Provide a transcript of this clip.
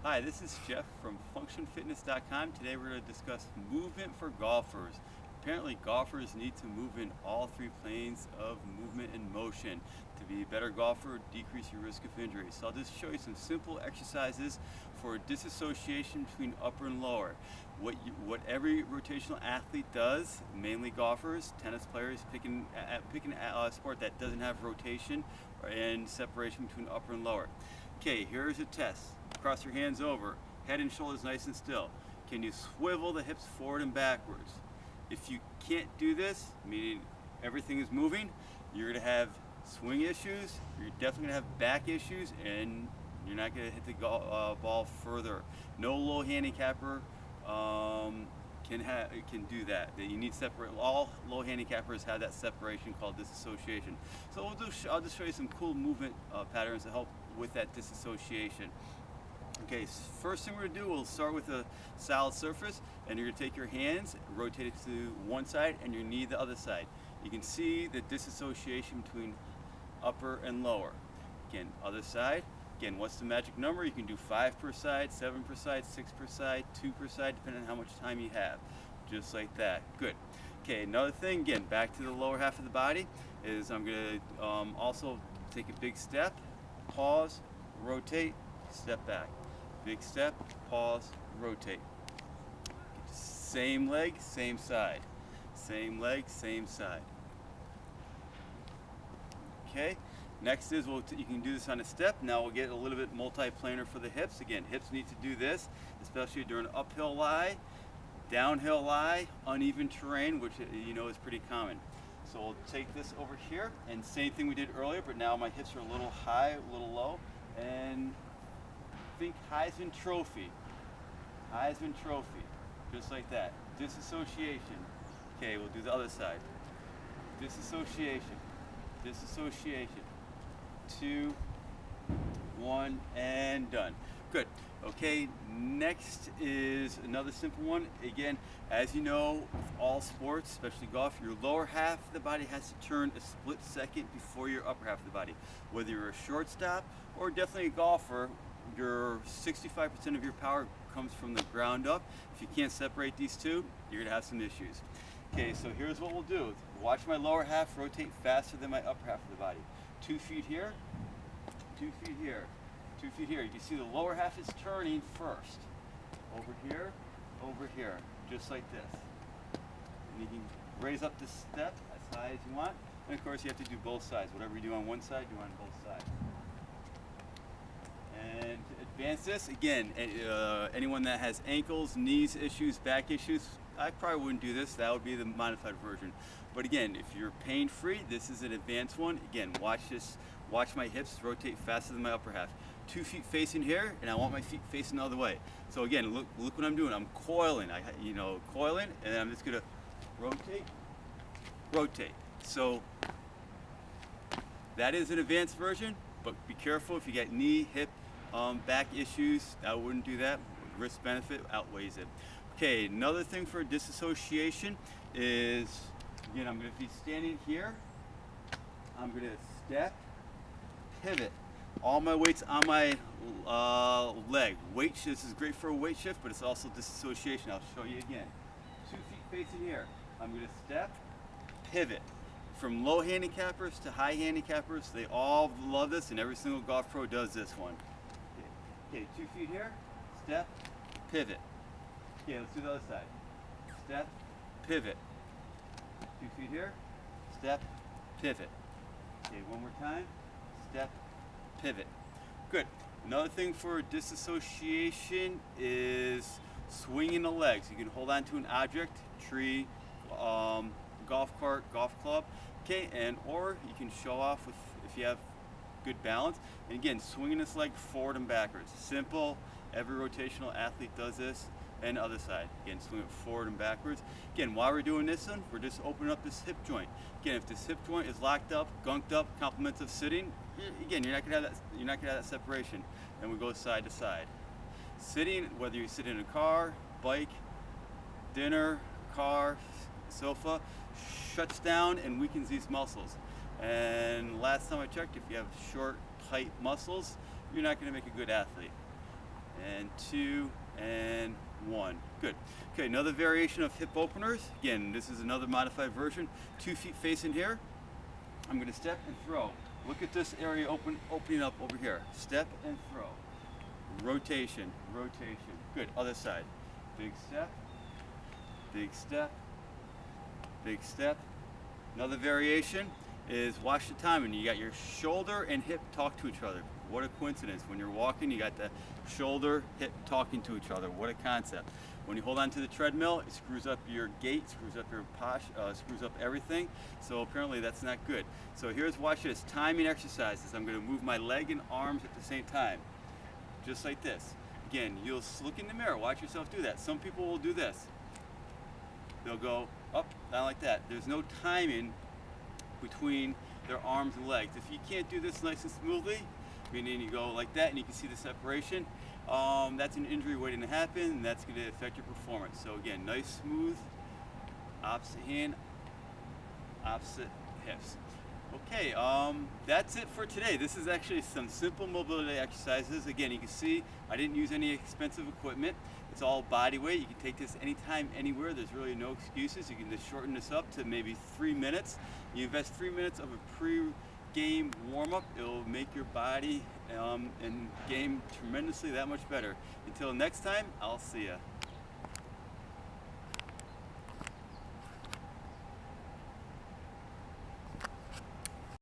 Hi, this is Jeff from FunctionFitness.com. Today we're going to discuss movement for golfers. Apparently, golfers need to move in all three planes of movement and motion to be a better golfer, decrease your risk of injury. So I'll just show you some simple exercises for disassociation between upper and lower. What every rotational athlete does, mainly golfers, tennis players, picking a sport that doesn't have rotation and separation between upper and lower. Okay, here's a test. Cross your hands over, head and shoulders nice and still. Can you swivel the hips forward and backwards? If you can't do this, meaning everything is moving, you're going to have swing issues, you're definitely going to have back issues, and you're not going to hit the ball further. No low handicapper can do that. You need separate. All low handicappers have that separation called disassociation. So I'll just show you some cool movement patterns to help with that disassociation. Okay, first thing we're going to do, we'll start with a solid surface, and you're going to take your hands, rotate it to one side, and your knee the other side. You can see the disassociation between upper and lower. Again, other side. Again, what's the magic number? You can do 5 per side, 7 per side, 6 per side, 2 per side, depending on how much time you have. Just like that. Good. Okay, another thing, again, back to the lower half of the body, is I'm going to also take a big step, pause, rotate, step back. Big step, pause, rotate. Same leg, same side. Same leg, same side. Okay, next is you can do this on a step. Now we'll get a little bit multi-planar for the hips. Again, hips need to do this, especially during uphill lie, downhill lie, uneven terrain, which you know is pretty common. So we'll take this over here, and same thing we did earlier, but now my hips are a little high, a little low, and think Heisman Trophy. Heisman Trophy. Just like that. Disassociation. Okay, we'll do the other side. Disassociation. Disassociation. 2, 1, and done. Good. Okay, next is another simple one. Again, as you know, with all sports, especially golf, your lower half of the body has to turn a split second before your upper half of the body. Whether you're a shortstop or definitely a golfer, your 65% of your power comes from the ground up. If you can't separate these two, you're gonna have some issues. Okay, so here's what we'll do. Watch my lower half rotate faster than my upper half of the body. 2 feet here, 2 feet here, 2 feet here. You can see the lower half is turning first. Over here, just like this. And you can raise up the step as high as you want. And of course you have to do both sides. Whatever you do on one side, do on both sides. And to advance this, again, anyone that has ankles, knees issues, back issues, I probably wouldn't do this. That would be the modified version. But again, if you're pain-free, this is an advanced one. Again, watch this. Watch my hips rotate faster than my upper half. 2 feet facing here, and I want my feet facing the other way. So again, look what I'm doing. I'm coiling. Coiling, and I'm just gonna rotate, rotate. So that is an advanced version, but be careful if you get knee, hip, back issues. I wouldn't do that. Risk benefit outweighs it. Okay, another thing for disassociation is, again, I'm going to be standing here. I'm going to step, pivot. All my weight's on my leg. This is great for a weight shift, but it's also disassociation. I'll show you again. 2 feet facing here. I'm going to step, pivot. From low handicappers to high handicappers, they all love this, and every single golf pro does this one. Okay, 2 feet here, step, pivot. Okay, let's do the other side. Step, pivot. 2 feet here, step, pivot. Okay, one more time. Step, pivot. Good. Another thing for disassociation is swinging the legs. You can hold on to an object, tree, golf cart, golf club. Okay, or you can show off with if you have good balance. And again, swinging this leg forward and backwards. Simple. Every rotational athlete does this. And other side. Again, swing it forward and backwards. Again, while we're doing this one, we're just opening up this hip joint. Again, if this hip joint is locked up, gunked up, compliments of sitting, again, you're not gonna have that separation. And we go side to side. Sitting, whether you sit in a car, bike, dinner, car, sofa, shuts down and weakens these muscles. And last time I checked, if you have short, tight muscles, you're not going to make a good athlete. And 2, and 1. Good. Okay, another variation of hip openers. Again, this is another modified version. 2 feet facing here. I'm going to step and throw. Look at this area opening up over here. Step and throw. Rotation, rotation. Good. Other side. Big step, big step, big step. Another variation is watch the timing. You got your shoulder and hip talk to each other. What a coincidence. When you're walking, you got the shoulder, hip talking to each other. What a concept. When you hold on to the treadmill, it screws up your gait, screws up your screws up everything. So apparently that's not good. So here's, watch this, timing exercises. I'm going to move my leg and arms at the same time. Just like this. Again, you'll look in the mirror, watch yourself do that. Some people will do this. They'll go up, down like that. There's no timing between their arms and legs. If you can't do this nice and smoothly, meaning you go like that and you can see the separation, that's an injury waiting to happen, and that's going to affect your performance. So again, nice, smooth, opposite hand, opposite hips. Okay, that's it for today. This is actually some simple mobility exercises. Again, you can see I didn't use any expensive equipment. It's all body weight. You can take this anytime, anywhere. There's really no excuses. You can just shorten this up to maybe 3 minutes. You invest 3 minutes of a pre-game warm-up. It'll make your body and game tremendously that much better. Until next time, I'll see ya.